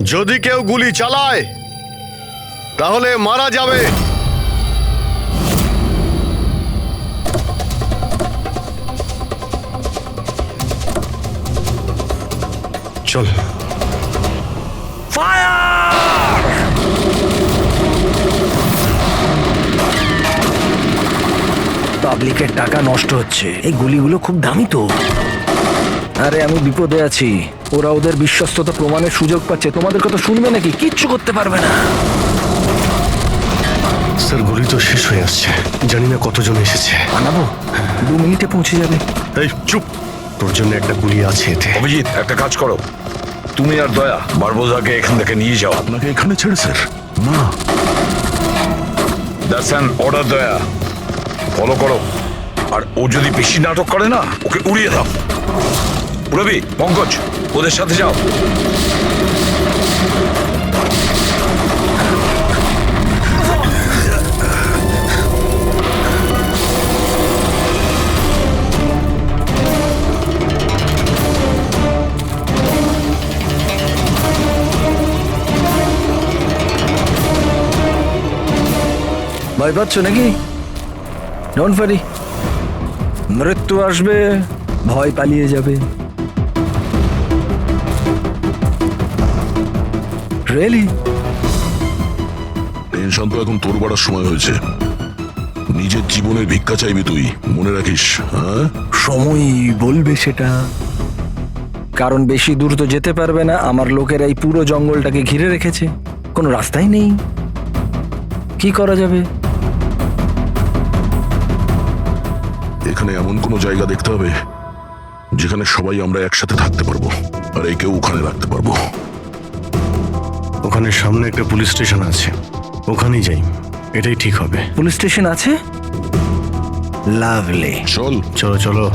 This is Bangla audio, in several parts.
যদি কেউ গুলি চালায় তাহলে মারা যাবে। চল। পাবলিকের টাকা নষ্ট হচ্ছে, এই গুলিগুলো খুব দামি তো। আরে আমি বিপদে আছি, ওরা ওদের বিশ্বস্ততা প্রমাণের সুযোগ পাচ্ছে। তোমাদের কথা শুনবে নাকি? কিচ্ছু করতে পারবে না। স্যার গুলি তো শেষ হয়ে আসছে, জানি না কতজন এসেছে। আনাবো, 2 মিনিটে পৌঁছে যাবে। এই চুপ, তোর জন্য একটা গুলি আছে এতে। অভিজিৎ, একটা কাজ করো, তুমি আর দয়া বারবোজাকে এখান থেকে নিয়ে যাও। আপনাকে এখানে ছেড়ে স্যার? না। দ্যাটস অ্যান অর্ডার দয়া, ফলো করো। আর ও যদি বেশি নাটক করে না, ওকে উড়িয়ে দাও। রবি, পঙ্কজ, ওদের সাথে যাও। ভয় পাচ্ছ নাকি? ডোন্ট ওয়ারি, মৃত্যু আসবে, ভয় পালিয়ে যাবে। রিয়েলি? টেনশন তো এখন তোর বাড়ার সময় হয়েছে। নিজের জীবনের ভিক্ষা চাইবি তুই, মনে রাখিস। হ্যাঁ, সময় বলবে সেটা। কারণ বেশি দূর তো যেতে পারবে না, আমার লোকেরা এই পুরো জঙ্গলটাকে ঘিরে রেখেছে, কোনো রাস্তাই নেই। কি করা যাবে? এখানে এমন কোনো জায়গা দেখতে হবে যেখানে সবাই আমরা একসাথে থাকতে পারবো, আর একেও ওখানে রাখতে পারবো। ওখানে সামনে একটা পুলিশ স্টেশন আছে, ওখানেই যাই, এটাই ঠিক হবে। পুলিশ স্টেশন আছে? লাভলি। চল। চলো চলো।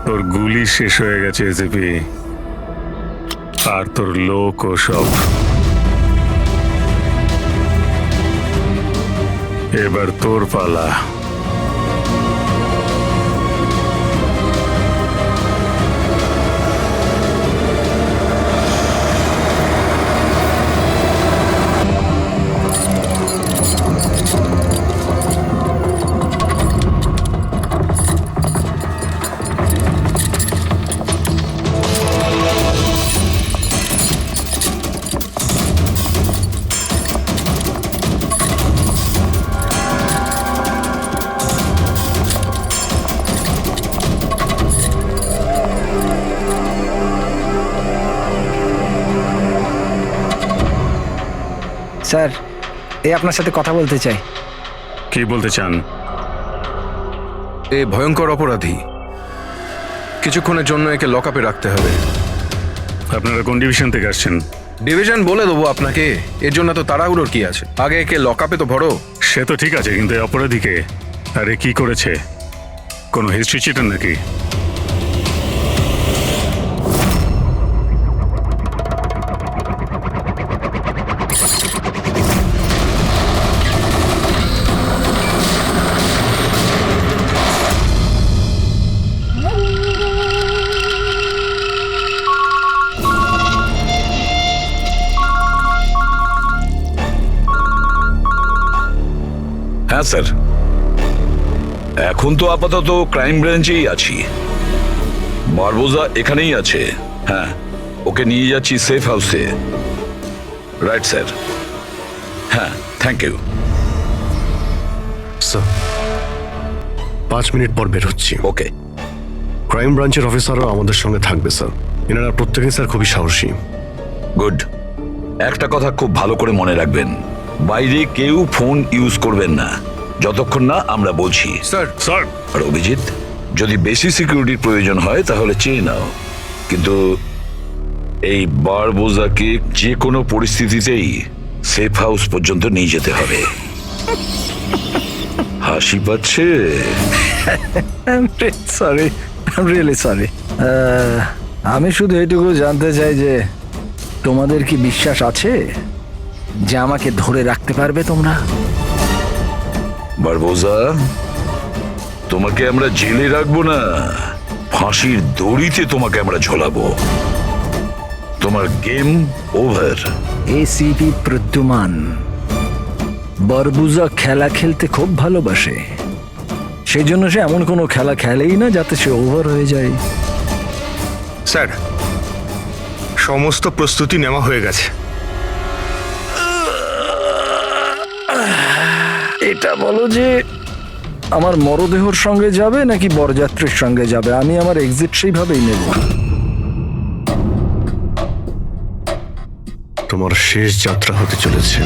তোর গুলি শেষ হয়ে গেছে এসিপি, আর তোর লোক ও সব। এবার তোর পালা। স্যার, এই আপনার সাথে কথা বলতে চাই। কি বলতে চান? এ ভয়ঙ্কর অপরাধী, কিছুক্ষণের জন্য একে লকআপে রাখতে হবে। আপনারা কোন ডিভিশন থেকে আসছেন? ডিভিশন বলে দেবো আপনাকে, এর জন্য তো তাড়াহুড়োর কি আছে? আগে একে লকআপে তো ভরো। সে তো ঠিক আছে, কিন্তু এই অপরাধীকে, আরে কি করেছে? কোনো হিস্ট্রি চিটার নাকি? হ্যাঁ স্যার, এখন তো আপাতত ক্রাইম ব্রাঞ্চেই আছি। বারবোজা এখানেই আছে। হ্যাঁ, ওকে নিয়ে যাচ্ছি সেফ হাউসে। Right sir. হ্যাঁ, থ্যাংক ইউ স্যার, 5 মিনিট পর বের হচ্ছি। ওকে। ক্রাইম ব্রাঞ্চের অফিসারও আমাদের সঙ্গে থাকবে স্যার। এনারা প্রত্যেকেই স্যার খুবই সাহসী। গুড। একটা কথা খুব ভালো করে মনে রাখবেন, বাইরে কেউ ফোন ইউজ করবেন না যতক্ষণ না আমরা বলছি। স্যার স্যার, আর অভিজিৎ, যদি বেশি সিকিউরিটির প্রয়োজন হয় তাহলে চেয়ে নাও, কিন্তু এই বারবোজাকে যে কোনো পরিস্থিতিতেই সেফ হাউস পর্যন্ত নিয়ে যেতে হবে। হাসি পাচ্ছে? Sorry, really sorry. আমি শুধু এটুকু জানতে চাই যে তোমাদের কি বিশ্বাস আছে যে আমাকে ধরে রাখতে পারবে তোমরা? বারবোজা, তোমাকে আমরা জেলে রাখবো না, ফাঁসির দড়িতে তোমাকে আমরা ঝোলাবো। তোমার গেম ওভার। এসিপি প্রদ্যুমান বারবুজা খেলা খেলতে খুব ভালোবাসে, সেই জন্য সে এমন কোনো খেলা খেলেই না যাতে সে ওভার হয়ে যায়। স্যার, সমস্ত প্রস্তুতি নেওয়া হয়ে গেছে। এটা বলো যে আমার মরদেহর সঙ্গে যাবে নাকি বরযাত্রীর সঙ্গে যাবে? আমি আমার এক্সিট সেইভাবেই নেব। তোমার শেষ যাত্রা হতে চলেছে।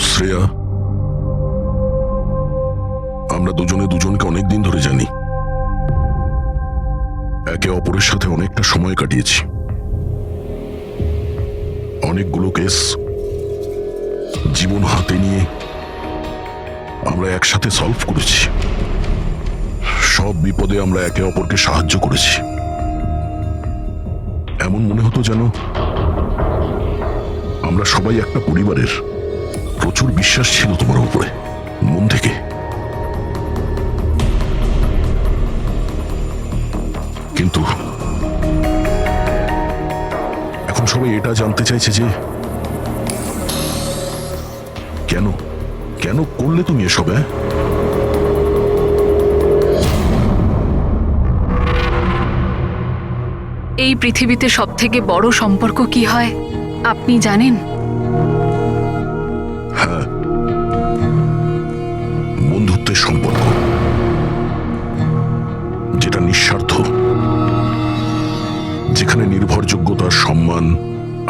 শ্রেয়া, আমরা দুজনে দুজনকে অনেকদিন ধরে জানি, একে অপরের সাথে অনেকটা সময় কাটিয়েছি, অনেকগুলো কেস জীবন হাতে নিয়ে আমরা একসাথে সলভ করেছি, সব বিপদে আমরা একে অপরকে সাহায্য করেছি। এমন মনে হতো যেন আমরা সবাই একটা পরিবারের। প্রচুর বিশ্বাস ছিল তোমার উপরে, মন থেকে। কিন্তু এখন সবাই এটা জানতে চাইছে যে কেন কেন করলে তুমি এসব? এই পৃথিবীতে সবথেকে বড় সম্পর্ক কি হয় আপনি জানেন? হ্যাঁ, বন্ধুত্বের সম্পর্ক, যেটা নিঃস্বার্থ, যেখানে নির্ভরযোগ্যতা, সম্মান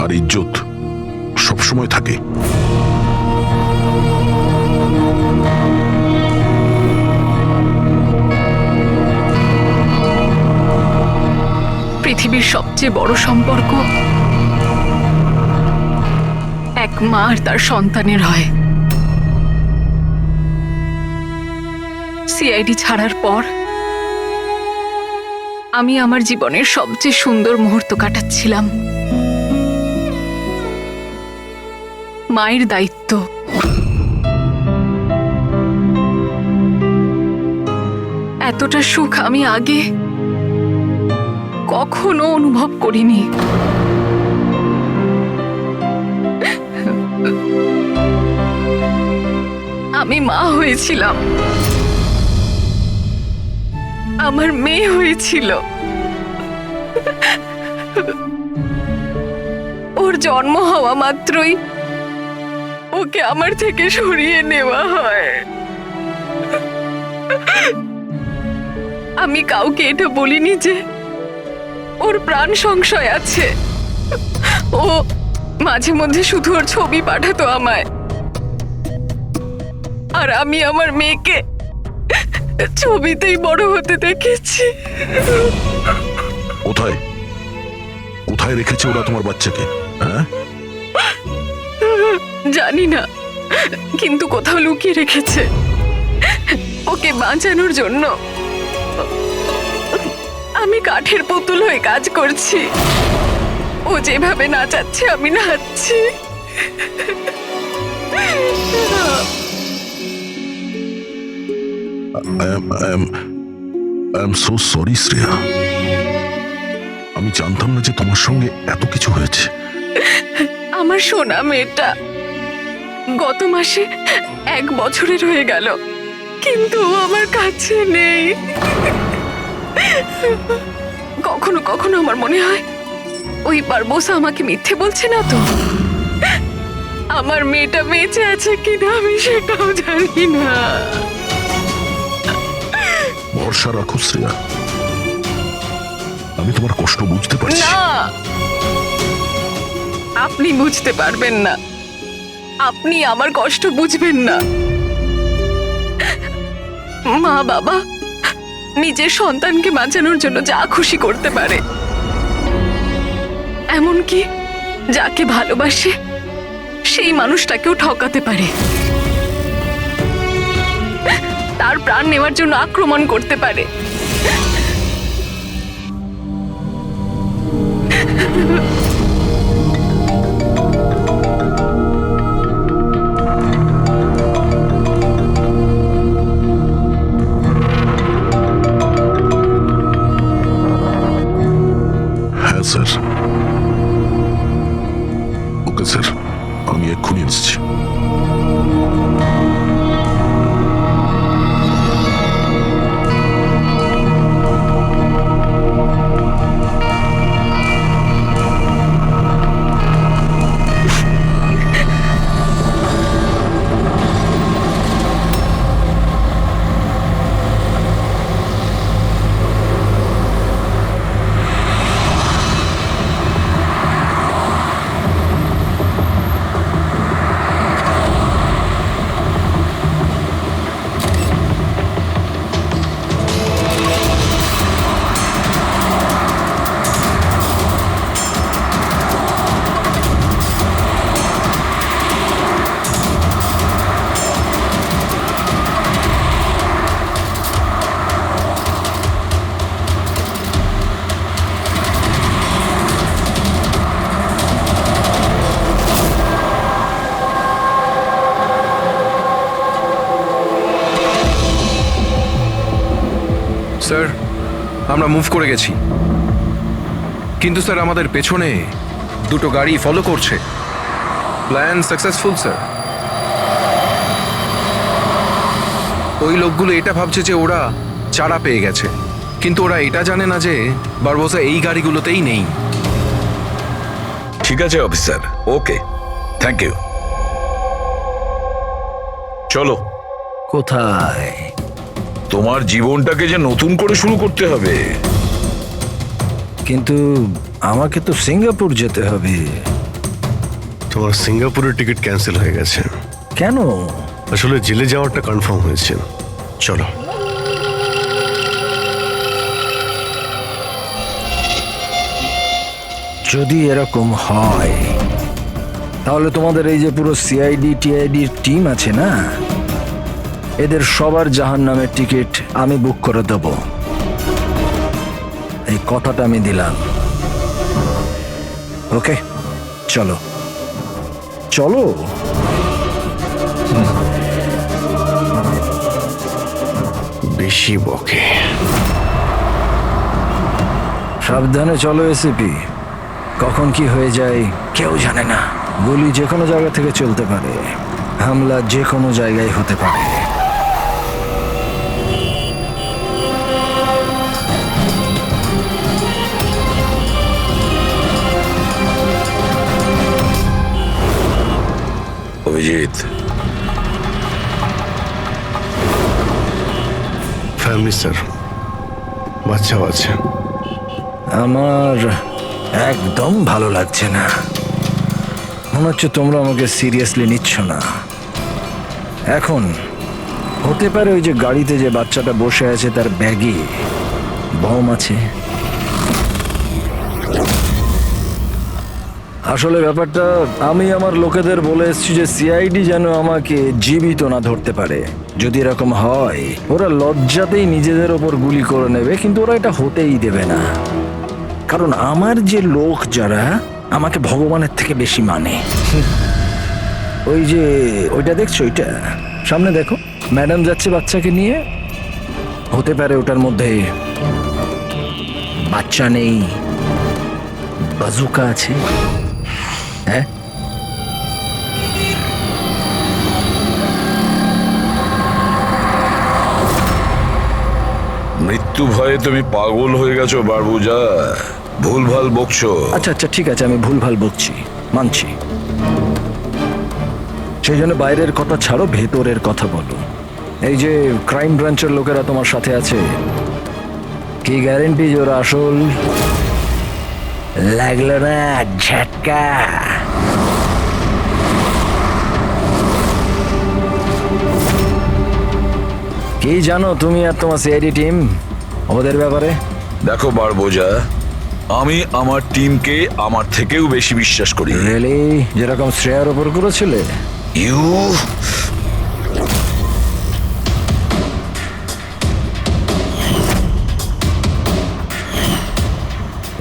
আর ইজ্জত সবসময় থাকে। পৃথিবীর সবচেয়ে বড় সম্পর্ক এক মা আর তার সন্তানের হয়। সিআইডি ছাড়ার পর আমি আমার জীবনের সবচেয়ে সুন্দর মুহূর্ত কাটাচ্ছিলাম। মায়ের দায়িত্ব, এতটা সুখ আমি আগে কখনো অনুভব করিনি। আমি মা হয়েছিলাম, আমার মেয়ে হয়েছিল। ওর জন্ম হওয়া মাত্রই ওকে আমার থেকে সরিয়ে নেওয়া হয়। আমি কাউকে এটা বলিনি যে ওর প্রাণ সংশয় আছে। ও মাঝে মধ্যে শুধু ওর ছবি পাঠাতো আমায়, আর আমি আমার মেয়েকে ছবিতেই বড় হতে দেখেছি। কোথায় কোথায় রেখেছে ওরা তোমার বাচ্চাকে? হ্যাঁ, জানি না, কিন্তু কোথাও লুকিয়ে রেখেছে ওকে বাঁচানোর জন্য। আমি কাঠের পুতুল হয়ে কাজ করছি, ও যেভাবে নাচাচ্ছে আমি নাচছি। I am so sorry, Shreya. আমি জানতাম না যে তোমার সঙ্গে এত কিছু হয়েছে। আমার সোনা মেয়েটা গত মাসে 1 বছরের হয়ে গেল, কিন্তু ও আমার কাছে নেই। কখনো কখনো আমার মনে হয় ওই বারবোসা আমাকে মিথ্যে বলছে না তো? আমার মেয়েটা বেঁচে আছে কিনা আমি সেটাও জানি না। ভরসা রাখো শ্রেয়া, আমি তোমার কষ্ট বুঝতে পারছি। না, আপনি বুঝতে পারবেন না, আপনি আমার কষ্ট বুঝবেন না। মা বাবা নিজের সন্তানকে বাঁচানোর জন্য যা খুশি করতে পারে, এমনকি যাকে ভালোবাসে সেই মানুষটাকেও ঠকাতে পারে, তার প্রাণ নেওয়ার জন্য আক্রমণ করতে পারে। হ্যাঁ স্যার। ওকে স্যার, আমি এক্ষুনি এসেছি। স্যার, আমরা মুভ করে গেছি, কিন্তু স্যার আমাদের পেছনে দুটো গাড়ি ফলো করছে। Plan successful sir. ওই লোকগুলো এটা ভাবছে যে ওরা চারা পেয়ে গেছে, কিন্তু ওরা এটা জানে না যে বারবোসা এই গাড়িগুলোতেই নেই। ঠিক আছে অফিসার, ওকে, থ্যাংক ইউ। চলো, কোথায়? তোমার জীবনটাকে যে নতুন করে শুরু করতে হবে। কিন্তু আমাকে তো সিঙ্গাপুর যেতে হবে। তোমার সিঙ্গাপুরের টিকিট ক্যান্সেল হয়ে গেছে। কেন? আসলে জেলে যাওয়াটা কনফার্ম হয়েছে। চলো। যদি এরকম হয় তাহলে তোমাদের এই যে পুরো সিআইডি টিআইডির টিম আছে না, এদের সবার জাহান্নামের টিকিট আমি বুক করে দেব। এই কথাটা আমি দিলাম। ওকে, চলো চলো। বেশি বকে। সাবধানে চলো এসিপি, কখন কি হয়ে যায় কেউ জানে না। গুলি যে কোনো জায়গা থেকে চলতে পারে, হামলা যে কোনো জায়গায় হতে পারে। অভিজিৎ, ফ্যামিলি স্যার, বাচ্চাও আছে। আমার একদম ভালো লাগছে না। মনে হচ্ছে তোমরা আমাকে সিরিয়াসলি নিচ্ছ না। এখন হতে পারে ওই যে গাড়িতে যে বাচ্চাটা বসে আছে তার ব্যাগে বম আছে। আসলে ব্যাপারটা আমি আমার লোকেদের বলে এসেছি যে সিআইডি যেন আমাকে জীবিত না ধরতে পারে। যদি এরকম হয় ওরা লজ্জাতেই নিজেদের ওপর গুলি করে নেবে, কিন্তু ওরা এটা হতেই দেবে না। কারণ আমার যে লোক যারা আমাকে ভগবানের থেকে বেশি মানে। ওই যে ওইটা দেখছো, ওইটা সামনে দেখো, ম্যাডাম যাচ্ছে বাচ্চাকে নিয়ে। হতে পারে ওটার মধ্যে বাচ্চা নেই, বাজুকা আছে। হ্যাঁ, মৃত্যু ভয়ে তুমি পাগল হয়ে গেছো বারবুজা। ভুলভাল বকছো। আচ্ছা আচ্ছা ঠিক আছে, আমি ভুলভাল বকছি, মানছি। সেই জন্য বাইরের কথা ছাড়ো, ভেতরের কথা বলো। এই যে ক্রাইম ব্রাঞ্চের লোকেরা তোমার সাথে আছে, কি গ্যারেন্টি যে ওরা আসল? লাগলো না ঝটকা? কি জানো তুমি আর তোমার সিআইডি টিম ওদের ব্যাপারে? দেখো বারবোজা, আমি আমার টিমকে আমার থেকেও বেশি বিশ্বাস করি। রিয়েলি? যেরকম শ্রেয়ার ওপর করেছিলে? ইউ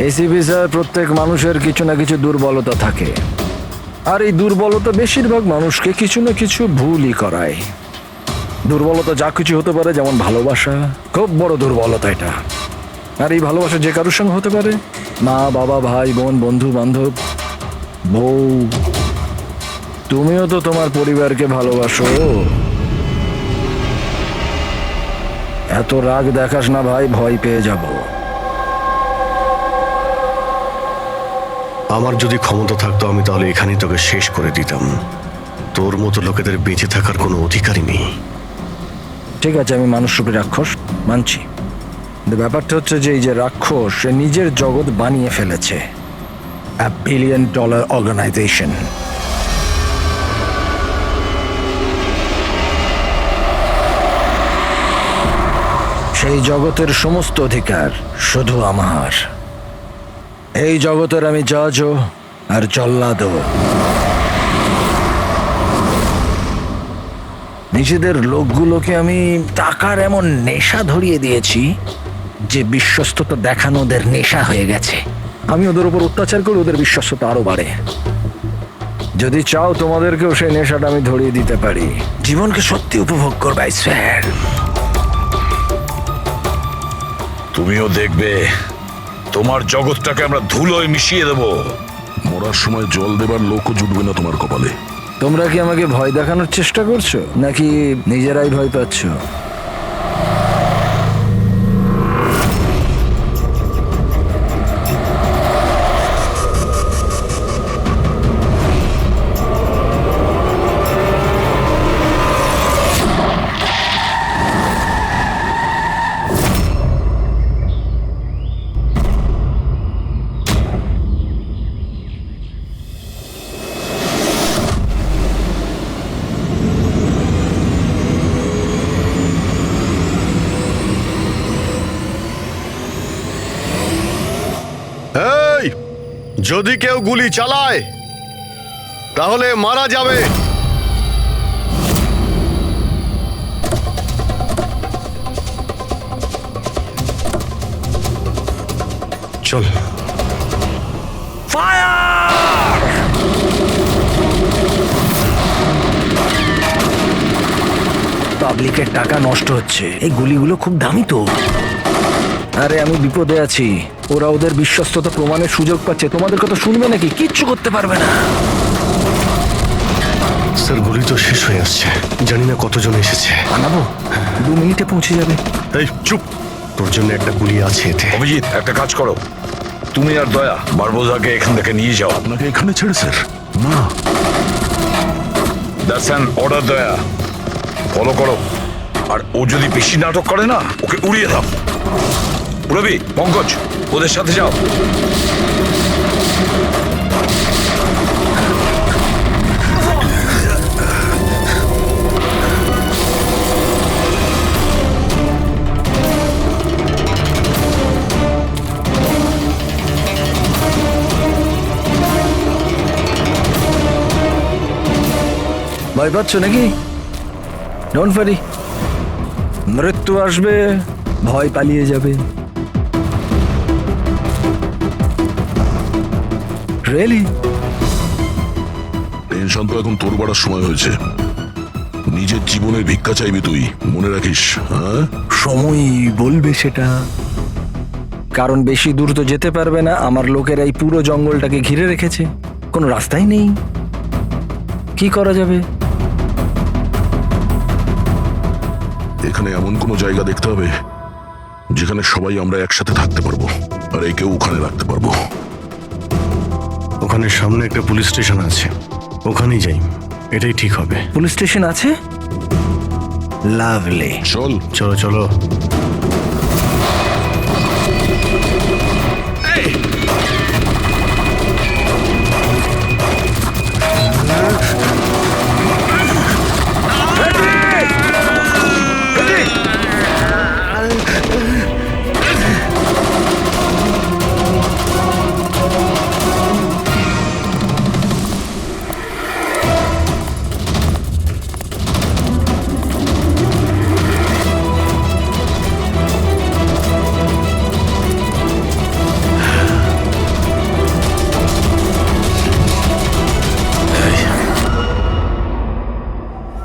এসিপি স্যার, প্রত্যেক মানুষের কিছু না কিছু দুর্বলতা থাকে, আর এই দুর্বলতা বেশিরভাগ মানুষকে কিছু না কিছু ভুলই করায়। দুর্বলতা যা কিছু হতে পারে, যেমন ভালোবাসা, খুব বড় দুর্বলতা এটা। আর এই ভালোবাসা যে কারোর সঙ্গে হতে পারে, মা বাবা, ভাই বোন, বন্ধু বান্ধব, বউ। তুমিও তো তোমার পরিবারকে ভালোবাসো। এত রাগ দেখাস না ভাই, ভয় পেয়ে যাব। আমার যদি ক্ষমতা থাকতো আমি তাহলে এখানেই তোকে শেষ করে দিতাম। তোর মতো লোকেদের বেঁচে থাকার কোনো অধিকারই নেই। ঠিক আছে, আমি মানুষরূপী রাক্ষস মানছি। কিন্তু ব্যাপারটা হচ্ছে যে এই যে রাক্ষস, সে নিজের জগৎ বানিয়ে ফেলেছে, $1 বিলিয়ন অর্গানাইজেশন। সেই জগতের সমস্ত অধিকার শুধু আমার। এই জগতের আমি জজও আর জল্লাদও। নিজেদের লোকগুলোকে আমি টাকার এমন নেশা ধরিয়ে দিয়েছি যে বিশ্বস্ততা দেখানো ওদের নেশা হয়ে গেছে। আমি ওদের উপর অত্যাচার করে ওদের বিশ্বস্ততা আরো বাড়ে। যদি চাও তোমাদেরকেও সেই নেশাটা আমি ধরিয়ে দিতে পারি। জীবনকে সত্যি উপভোগ করবে স্যার। তুমিও দেখবে তোমার জগৎটাকে আমরা ধুলোয় মিশিয়ে দেব। মরার সময় জল দেবার লোকও জুটবে না তোমার কপালে। তোমরা কি আমাকে ভয় দেখানোর চেষ্টা করছো, নাকি নিজেরাই ভয় পাচ্ছ? এই, যদি কেউ গুলি চালায় তাহলে মারা যাবে। চল। পাবলিকের টাকা নষ্ট হচ্ছে, এই গুলিগুলো খুব দামি তো। আরে আমি বিপদে আছি, ওরা ওদের বিশ্বস্ততা প্রমাণের সুযোগ পাচ্ছে। তোমাদের কথা শুনবে নাকি? কিচ্ছু করতে পারবে না। স্যার, গুলি তো শেষ হয়ে আসছে, জানি না কতজন এসেছে। বানাবো, 2 মিনিটে পৌঁছে যাবে। এই চুপ, তোর জন্য একটা গুলি আছে এতে। অভিজিৎ, একটা কাজ করো, তুমি আর দয়া বারবোজাকে এখান থেকে নিয়ে যাও। আপনাকে এখানে ছেড়ে স্যার? না। দ্যাটস অ্যান অর্ডার দয়া, ফলো করো। আর ও যদি বেশি নাটক করে না, ওকে উড়িয়ে দাও। রবি, পঙ্কজ, ওদের সাথে যাও। ভয় পাচ্ছ নাকি? ডোন্ট ওয়ারি, মৃত্যু আসবে, ভয় পালিয়ে যাবে। রিয়েলি? টেনশন তো এখন তোর বাড়ার সময় হয়েছে। নিজের জীবনের ভিক্ষা চাইবি তুই, মনে রাখিস। হ্যাঁ, সময় বলবে সেটা। কারণ বেশি দূর তো যেতে পারবে না। আমার লোকেরা এই পুরো জঙ্গলটাকে ঘিরে রেখেছে, কোনো রাস্তাই নেই। কি করা যাবে? এখানে এমন কোনো জায়গা দেখতে হবে যেখানে সবাই আমরা একসাথে থাকতে পারবো। আর একেও ওখানে রাখতে পারবো। ওখানে সামনে একটা পুলিশ স্টেশন আছে, ওখানেই যাই, এটাই ঠিক হবে। পুলিশ স্টেশন আছে? লাভলি। চল। চলো চলো।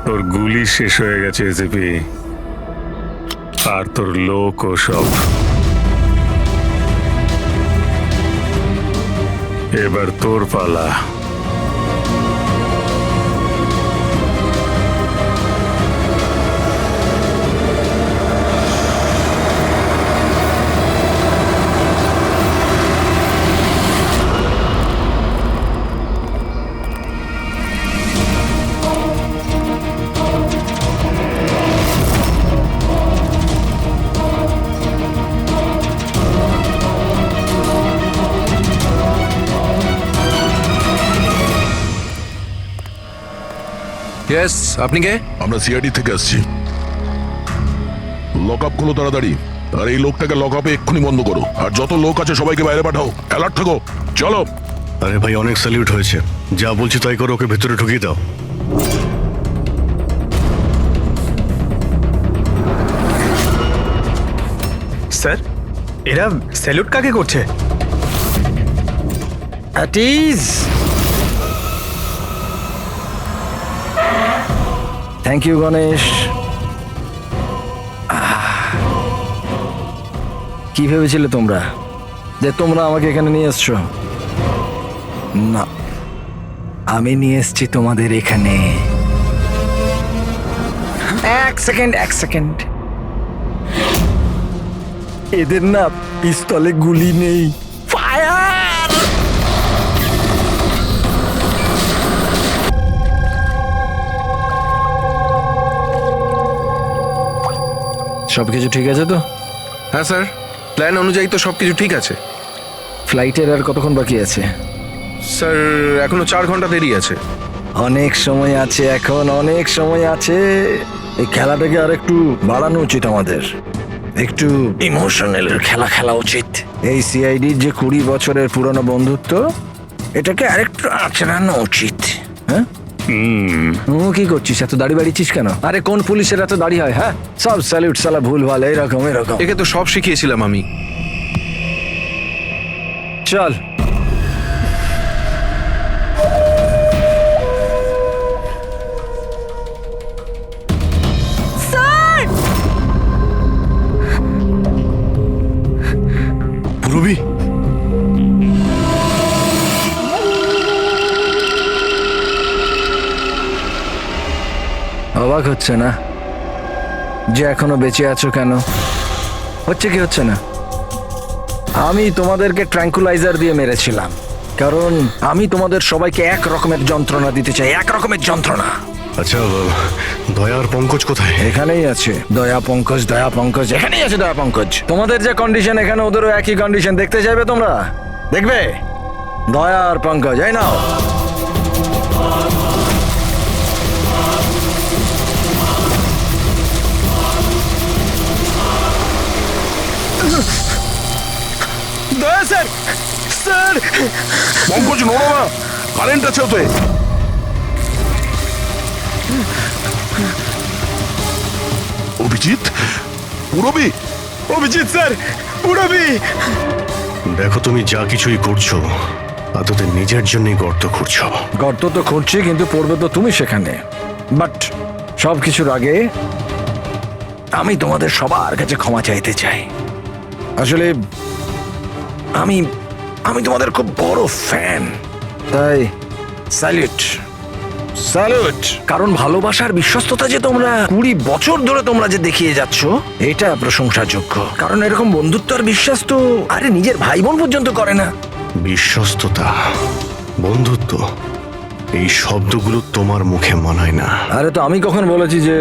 তোর গুলি শেষ হয়ে গেছে এসিপি, আর তোর লোক ও সব। এবার তোর পালা। ইয়েস, আপনি কে? আমরা সিআইডি থেকে আসছি। লক আপ খোলো তাড়াতাড়ি, আর এই লোকটাকে লক আপে এক্ষুনি বন্ধ করো, আর যত লোক আছে সবাইকে বাইরে পাঠাও। অ্যালার্ট থাকো। চলো। আরে ভাই, অনেক স্যালিউট হয়েছে, যা বলছি তাই করো, ওকে ভেতরে ঢুকিয়ে দাও। স্যার, এরা স্যালুট কাকে করছে? Thank you Ganesh. কি ভেবেছিলে তোমরা যে তোমরা আমাকে এখানে নিয়ে এসছো? না, আমি নিয়ে এসছি তোমাদের এখানে। এক সেকেন্ড। এদের না পিস্তলে গুলি নেই। ফায়ার! সবকিছু ঠিক আছে তো? হ্যাঁ স্যার, প্ল্যান অনুযায়ী তো সবকিছু ঠিক আছে। ফ্লাইটের আর কতক্ষণ বাকি আছে? স্যার, এখনো 4 ঘন্টা দেরি আছে। অনেক সময় আছে, এখন অনেক সময় আছে। এই খেলাটাকে আর একটু বাড়ানো উচিত আমাদের, একটু ইমোশনাল খেলা উচিত। এই সিআইডির যে 20 বছরের পুরনো বন্ধুত্ব, এটাকে আরেকটু আচড়ানো উচিত। হ্যাঁ, কি করছিস? এত দাড়ি বাড়িছিস কেন? আরে কোন পুলিশের এত দাড়ি হয়? হ্যাঁ, সব স্যালিউট সালা ভুল ভাল এরকম। একে তো সব শিখিয়েছিলাম আমি। চল। পুরবি, অবাক হচ্ছে না যে এখনো বেঁচে আছো? কেন হচ্ছে কি হচ্ছে না? আমি তোমাদেরকে ট্র্যাঙ্কুলাইজার দিয়ে মেরেছিলাম, কারণ আমি তোমাদের সবাইকে এক রকমের যন্ত্রণা দিতে চাই, এক রকমের যন্ত্রণা। আচ্ছা, দয়া আর পঙ্কজ কোথায়? এখানেই আছে দয়া পঙ্কজ, এখানেই আছে দয়া পঙ্কজ। তোমাদের যে কন্ডিশন, এখানে ওদেরও একই কন্ডিশন। দেখতে চাইবে তোমরা? দেখবে? দয়া আর পঙ্কজ, এই নাও। দয়া স্যার, স্যার! পঙ্কজ, নড়ো না, কারেন্ট আছে ওতে। অভিজিৎ, পুরবি। অভিজিৎ স্যার, পুরবি! দেখো, তুমি যা কিছুই করছো আদতে নিজের জন্যই গর্ত খুঁড়ছো। গর্ত তো খুঁড়ছি, কিন্তু পড়বে তো তুমি সেখানে। বাট সব কিছুর আগে আমি তোমাদের সবার কাছে ক্ষমা চাইতে চাই। আসলে আমি তোমাদের খুব বড় ফ্যান, তাই স্যালিউট। স্যালুট। কারণ ভালোবাসার বিশ্বস্ততা যে তোমরা 20 বছর ধরে তোমরা যে দেখিয়ে যাচ্ছ, এটা প্রশংসাযোগ্য। কারণ এরকম বন্ধুত্ব আর বিশ্বাস তো আরে নিজের ভাই বোন পর্যন্ত করে না। বিশ্বস্ততা, বন্ধুত্ব, এই শব্দগুলো তোমার মুখে মানায় না। আরে তো আমি কখন বলেছি যে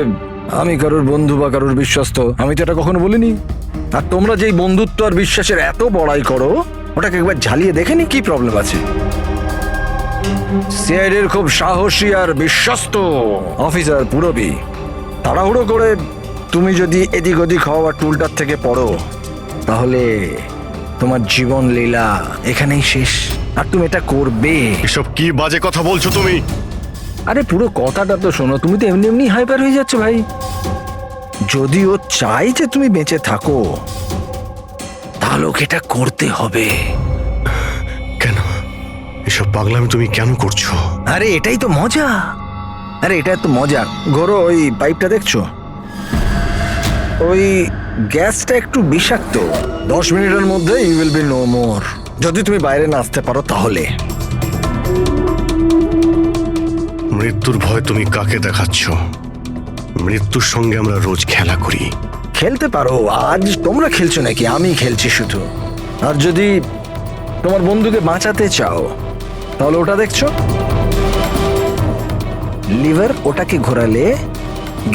আমি কারোর বন্ধু বা কারোর বিশ্বস্ত? আমি তো এটা কখনো বলিনি। আর তোমরা যেই বন্ধুত্ব আর বিশ্বাসের এত বড়াই করো, ওটাকে একবার ঝালিয়ে দেখেনি কি প্রবলেম আছে? সিআইডির খুব সাহসী আর বিশ্বস্ত অফিসার পুরবি, তাড়াহুড়ো করে তুমি যদি এদিক ওদিক হওয়া টুলটার থেকে পড়ো, তাহলে তোমার জীবন লীলা এখানেই শেষ। আর তুমি এটা করবে। এসব কি বাজে কথা বলছো তুমি? আরে পুরো কথাটা তো শোনো, তুমি তো এমনি এমনি হাইপার হয়ে যাচ্ছ ভাই। যদি ও চাই যে তুমি বেঁচে থাকো, তাহলে ওকে এটা করতে হবে। কেন এসব পাগলামি তুমি কেন করছো? আরে এটাই তো মজা। আরে এটা তো মজা। ঘোরো, ওই পাইপটা দেখছো? ওই গ্যাসটা একটু বিষাক্ত। 10 মিনিটের মধ্যে you will be no more. যদি তুমি বাইরে না আসতে পারো তাহলে। মৃত্যুর ভয় তুমি কাকে দেখাচ্ছ? মৃত্যুর সঙ্গে আমরা রোজ খেলা করি। খেলতে পারো, আজ তোমরা খেলছো নাকি? আমি খেলছি শুধু। আর যদি তোমার বন্ধুকে বাঁচাতে চাও, তাহলে ওটা দেখছো লিভার, ওটাকে ঘোরালে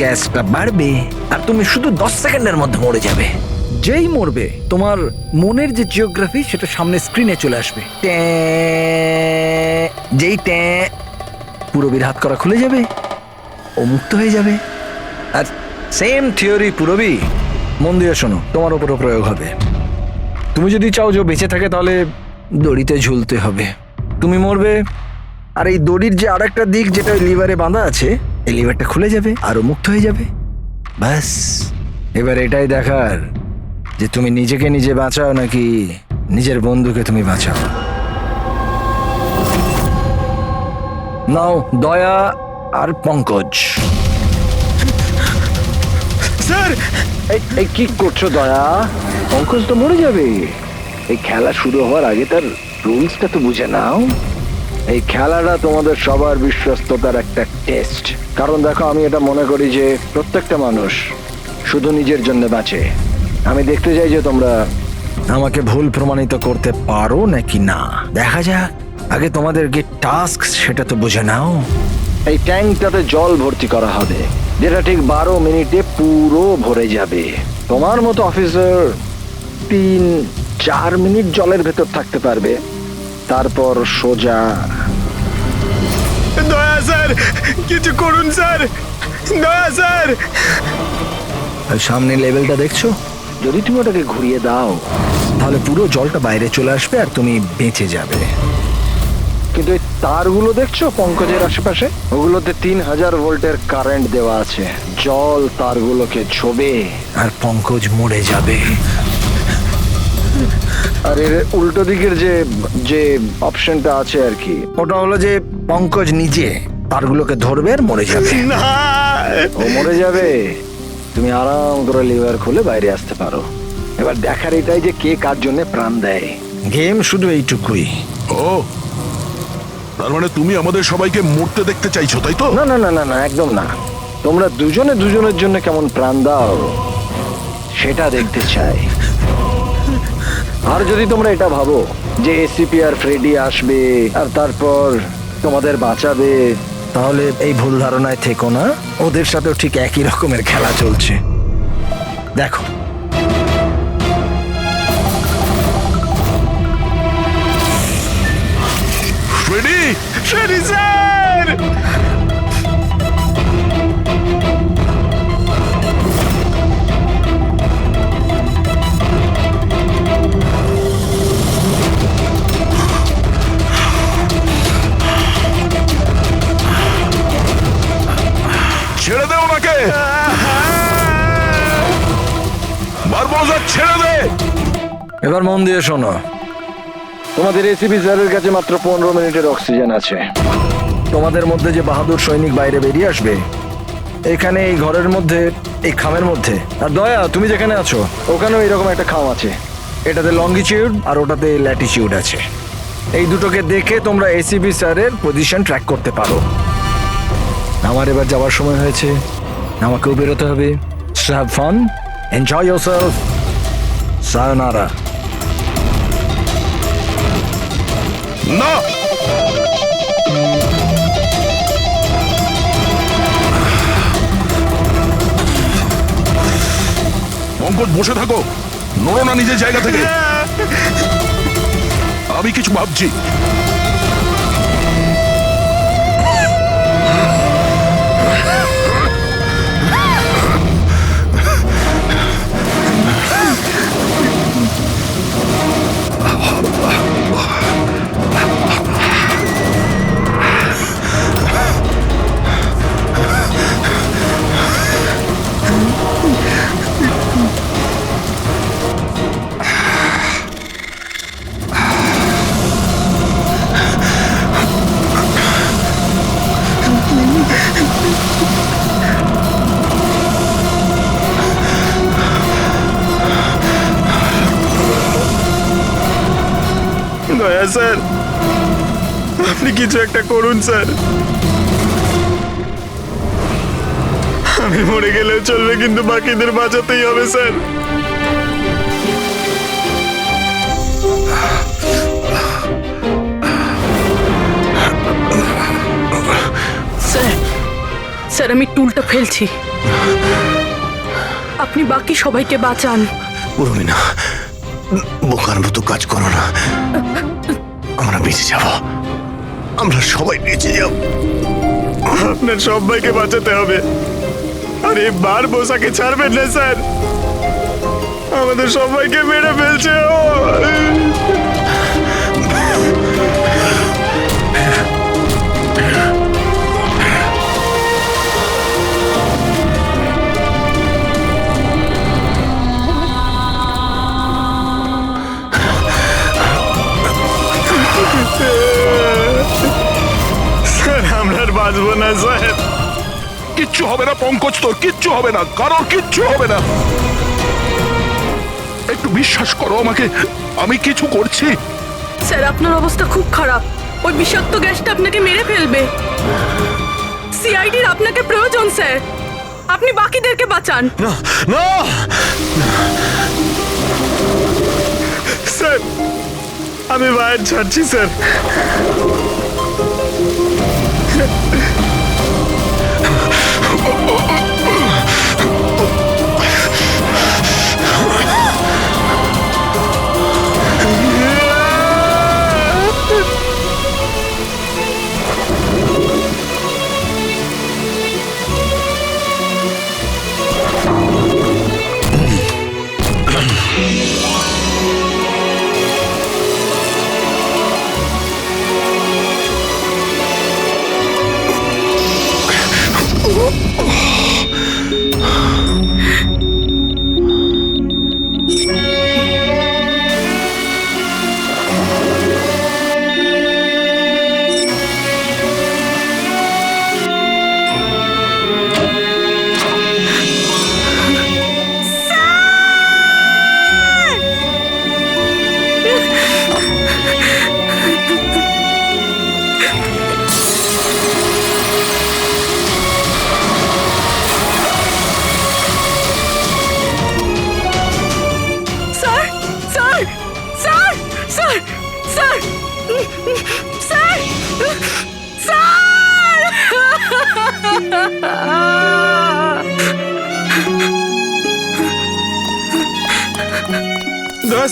গ্যাসটা বাড়বে আর তুমি শুধু 10 সেকেন্ডের মধ্যে মরে যাবে। যেই মরবে তোমার মনের যে জিওগ্রাফি সেটা সামনে স্ক্রিনে চলে আসবে। যেই পুরবীর হাত করা খুলে যাবে, ও মুক্ত হয়ে যাবে। আর সেম থিওরি পুরবী, মন দিয়ে শোনো, তোমার উপরও প্রয়োগ হবে। তুমি যদি চাও যে ও বেঁচে থাকে, তাহলে দড়িতে ঝুলতে হবে। তুমি মরবে, আর এই দড়ির যে আরেকটা দিক যেটা ওই লিভারে বাঁধা আছে, এই লিভারটা খুলে যাবে আর ও মুক্ত হয়ে যাবে। ব্যাস, এবার এটাই দেখার যে তুমি নিজেকে নিজে বাঁচাও নাকি নিজের বন্ধুকে তুমি বাঁচাও। নাও দয়া আর পঙ্কজ। স্যার, এই কি করছো দয়া? পঙ্কজ তো মরে যাবে। এই খেলা শুরু হওয়ার আগে তার রুলসটা তো বুঝে নাও। এই খেলাটা তোমাদের সবার বিশ্বস্ততার একটা টেস্ট। কারণ দেখো, আমি এটা মনে করি যে প্রত্যেকটা মানুষ শুধু নিজের জন্য বাঁচে। আমি দেখতে চাই যে তোমরা আমাকে ভুল প্রমাণিত করতে পারো নাকি না। দেখা যাক। আগে তোমাদেরকে টাস্ক সেটা তো বুঝে নাও। এই ট্যাঙ্কটাতে জল ভর্তি করা হবে, যেটা ঠিক 12 মিনিটে পুরো ভরে যাবে। তোমার মতো অফিসার 3-4 মিনিট জলের ভেতর থাকতে পারবে, তারপর সোজা। দয়া স্যার, কিছু করুন স্যার, দয়া স্যার। আর সামনে লেভেলটা দেখছো? যদি তুমি ওটাকে ঘুরিয়ে দাও, তাহলে পুরো জলটা বাইরে চলে আসবে আর তুমি বেঁচে যাবে। কিন্তু এই তারগুলো দেখছো পঙ্কজের আশেপাশে, ওগুলোতে 3000 ভোল্টের কারেন্ট দেওয়া আছে। জল তারগুলোকে ছোবে আর পঙ্কজ মরে যাবে। আর এর উল্টো দিকের যে যে অপশনটা আছে আর কি, ওটা হলো যে পঙ্কজ নিজে তারগুলোকে ধরবে আর মরে যাবে। ও মরে যাবে, তুমি আরাম করে লিভার খুলে বাইরে আসতে পারো। এবার দেখার এটাই যে কে কার জন্য প্রাণ দেয়। গেম শুধু এইটুকুই। ও, তার মানে তুমি আমাদের সবাইকে মরতে দেখতে চাইছো, তাই তো? না না না না না, একদম না। তোমরা দুজনে দুজনের জন্য কেমন প্রাণ দাও সেটা দেখতে চাই। আর যদি তোমরা এটা ভাবো যে এসিপি আর ফ্রেডি আসবে আর তারপর তোমাদের বাঁচাবে, তাহলে এই ভুল ধারণায় থেকো না। ওদের সাথেও ঠিক একই রকমের খেলা চলছে। দেখো, ফ্রেডি, ফ্রেডি স্যার! ছেড়ে দে ওনাকে। বারবোজা, ছেড়ে দে। এবার মন দিয়ে শোনো। তোমাদের এসিপি স্যারের কাছে মাত্র 15 মিনিটের অক্সিজেন আছে। তোমাদের মধ্যে যে বাহাদুর সৈনিক বাইরে বেরিয়ে আসবে, এখানে এই ঘরের মধ্যে, এই খামের মধ্যে। আর দয়া, তুমি যেখানে আছো ওখানেও এরকম একটা খাম আছে। এটাতে লঙ্গিটিউড আর ওটাতে ল্যাটিটিউড আছে। এই দুটোকে দেখে তোমরা এসিপি স্যারের পজিশন ট্র্যাক করতে পারো। আমার এবার যাওয়ার সময় হয়েছে, আমাকেও বেরোতে হবে। So have fun, enjoy yourself, sayonara. না, পঙ্কজ বসে থাকো, নড়ো না নিজের জায়গা থেকে। আমি কিছু ভাবছি। দয়া স্যার, আপনি কিছু একটা করুন স্যার। আমি মরে গেলেও চলবে, কিন্তু বাকিদের বাঁচাতেই হবে স্যার। স্যার, স্যার আমি টুলটা ফেলছি, আপনি বাকি সবাইকে বাঁচান। উর্মিনা, বোকার মতো কাজ করো না। আমরা বেঁচে যাব, আমরা সবাই বেঁচে যাব। আপনার সবাইকে বাঁচাতে হবে, আর এই বার বোসাকে ছাড়বেন না স্যার। আমাদের সবাইকে মেরে ফেলছে ও। স্যার আমরা আর বাঁচবো না স্যার। কিচ্ছু হবে না পঙ্কজ, তোর কিচ্ছু হবে না, কারোর কিচ্ছু হবে না। একটু বিশ্বাস করো আমাকে, আমি কিছু করছি। স্যার আপনার অবস্থা খুব খারাপ, ওই বিষাক্ত গ্যাসটা আপনাকে মেরে ফেলবে। সিআইডির আপনাকে প্রয়োজন স্যার, আপনি বাকিদেরকে বাঁচান। না না, স্যার আমি বাইরে ছাড়ছি স্যার।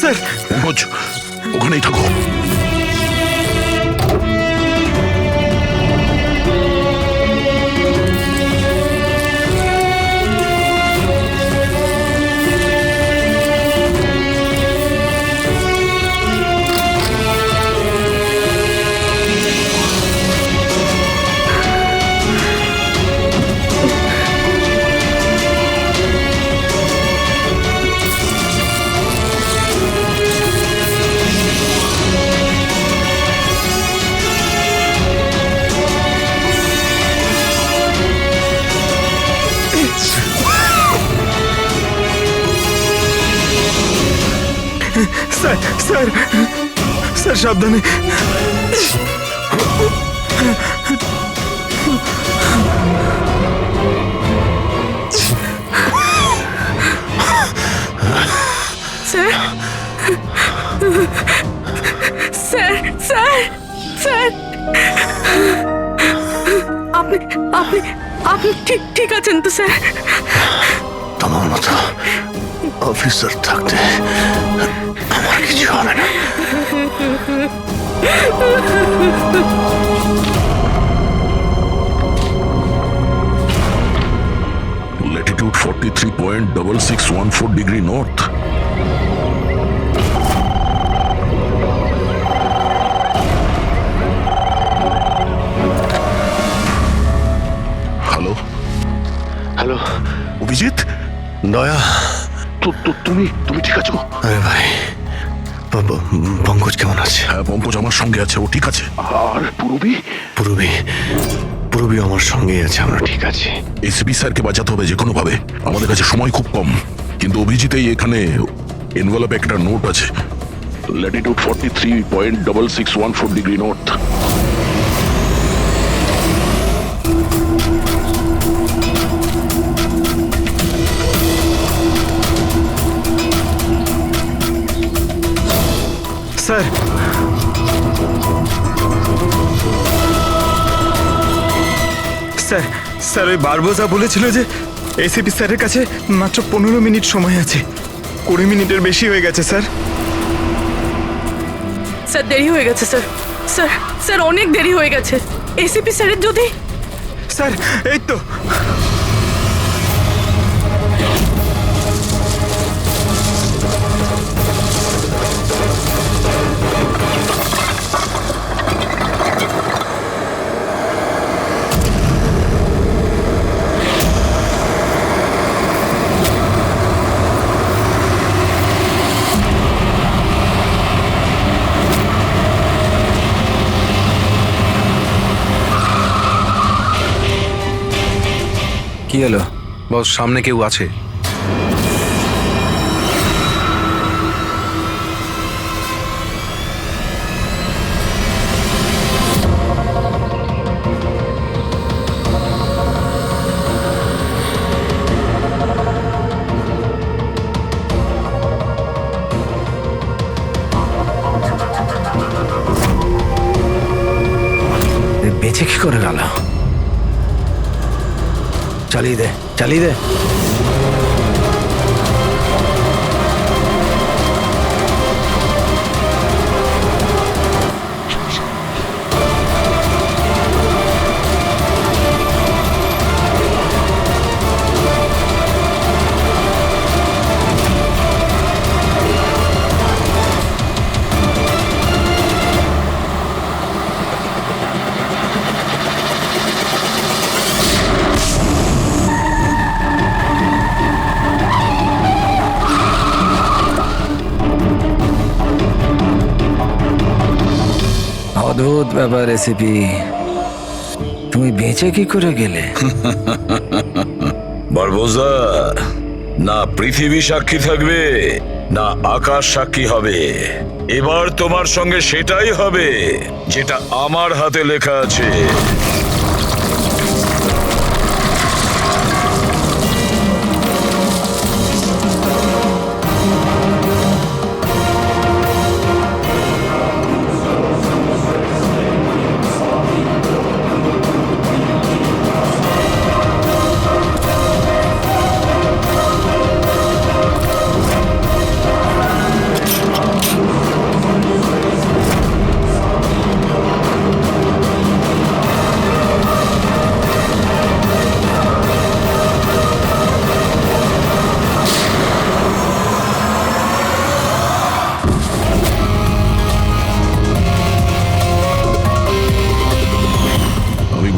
স্যার পঙ্কজ, ওখানেই থাকো। স্যার স্যার স্যার সাবধানে। স্যার স্যার স্যার স্যার আপনি আপনি আপনি ঠিক ঠিক আছেন তো স্যার? তোমার মতো অফিসার থাকতে আমার কিছু হবে না। Latitude 43.6614 degree north. Hello hello Abhijit, দয়া, তুমি ঠিক আছো? আরে ভাই, পঙ্কজ কেমন আছে? হ্যাঁ, পঙ্কজ আমার সঙ্গে আছে, ও ঠিক আছে। আর পূরবী? পূরবী আমার সঙ্গেই আছে, আমরা ঠিক আছি। এসপি স্যারকে বাঁচাতে হবে যে কোনো ভাবে, আমাদের কাছে সময় খুব কম। কিন্তু অভিজিতেই এখানে এনভেলপে একটা নোট আছে, Latitude 43.6614 degree north. Sir, sir sir ওই বারবোজা বলেছিল যে এসিপি স্যারের কাছে মাত্র 15 মিনিট সময় আছে। 20 মিনিটের বেশি হয়ে গেছে স্যার। স্যার দেরি হয়ে গেছে স্যার। স্যার স্যার অনেক দেরি হয়ে গেছে। এসিপি স্যারের যদি স্যার এই তো কি হলো? বস, সামনে কেউ আছে। বেঁচে কি করে গেল? চালিয়ে দে, চালিয়ে দে। অদ্ভুত ব্যাপার রেসিপি, তুমি বেঁচে কি করে গেলে? বারবোজা, না পৃথিবী সাক্ষী থাকবে না আকাশ সাক্ষী হবে। এবার তোমার সঙ্গে সেটাই হবে যেটা আমার হাতে লেখা আছে।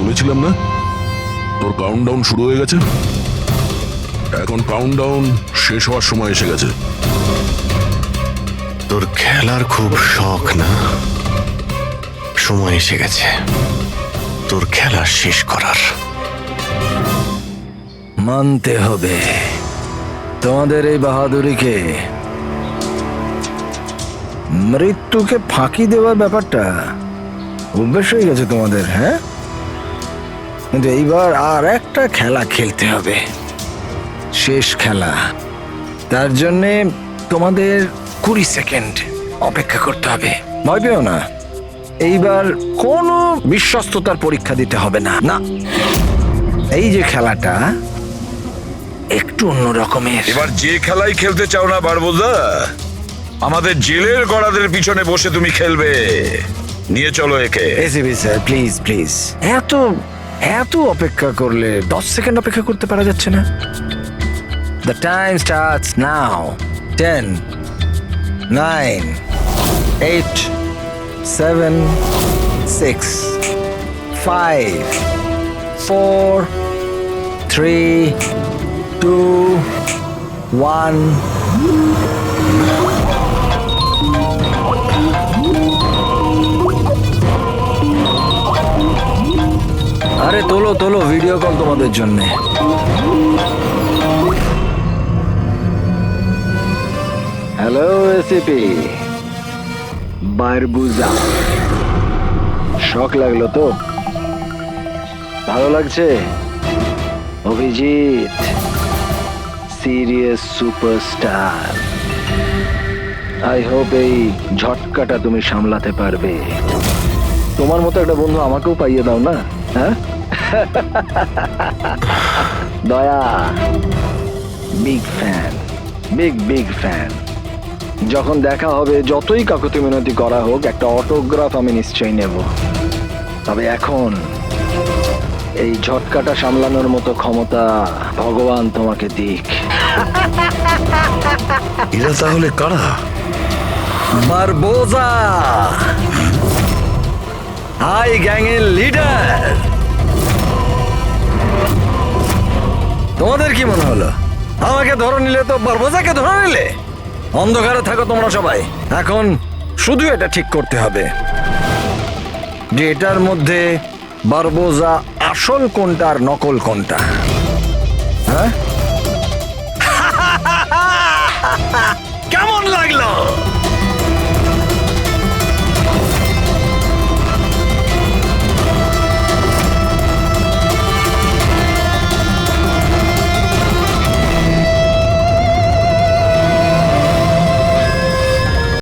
বলেছিলাম না তোর কাউন্টডাউন শুরু হয়ে গেছে। এখন কাউন্টডাউন শেষ হওয়ার সময় এসে গেছে। তোর খেলার খুব শখ না? সময় এসে গেছে তোর খেলা শেষ করার। মানতে হবে তোমাদের এই বাহাদুরিকে। মৃত্যুকে ফাঁকি দেওয়ার ব্যাপারটা অভ্যেস হয়ে গেছে তোমাদের, হ্যাঁ? কিন্তু এইবার আর একটা খেলা খেলতে হবে, শেষ খেলা। তার জন্যে তোমাদের 20 সেকেন্ড অপেক্ষা করতে হবে। ভয় পেও না, এইবার কোনো বিশ্বস্ততার পরীক্ষা দিতে হবে না। না, এই যে খেলাটা একটু অন্য রকমের। এবার যে খেলাই খেলতে চাও না বারবোজা, আমাদের জেলের গড়াদের পিছনে বসে তুমি খেলবে। নিয়ে চলো একে। এসিপি স্যার, প্লিজ প্লিজ, এত এত অপেক্ষা করলে 10 সেকেন্ড অপেক্ষা করতে পারা যাচ্ছে না? The time starts now. 10, 9, 8, 7, 6, 5, 4, 3, 2, 1. আরে তোলো তোলো, ভিডিও কল তোমাদের জন্য। হ্যালো এসিপি বারবুজা, শখ লাগলো তো? ভালো লাগছে? Abhijit serious superstar, I hope এই ঝটকাটা তুমি সামলাতে পারবে। তোমার মতো একটা বন্ধু আমাকেও পাইয়ে দাও না, হ্যাঁ? দয়া বিগ ফ্যান, বিগ ফ্যান। যখন দেখা হবে, যতই কাকুতি মিনতি করা হোক, একটা অটোগ্রাফ আমি নিশ্চয়ই নেব। তবে এখন এই ঝটকাটা সামলানোর মতো ক্ষমতা ভগবান তোমাকে দিক। এরা তাহলে কারা? বারবোজা, হাই গ্যাংয়ের লিডার। তোমাদের কি মনে হলো আমাকে ধরে নিলে তো বারবোজাকে ধরে নিলে? অন্ধকারে থাকো তোমরা সবাই। এখন শুধু এটা ঠিক করতে হবে যে এটার মধ্যে বারবোজা আসল কোনটা আর নকল কোনটা। হ্যাঁ, কেমন লাগলো?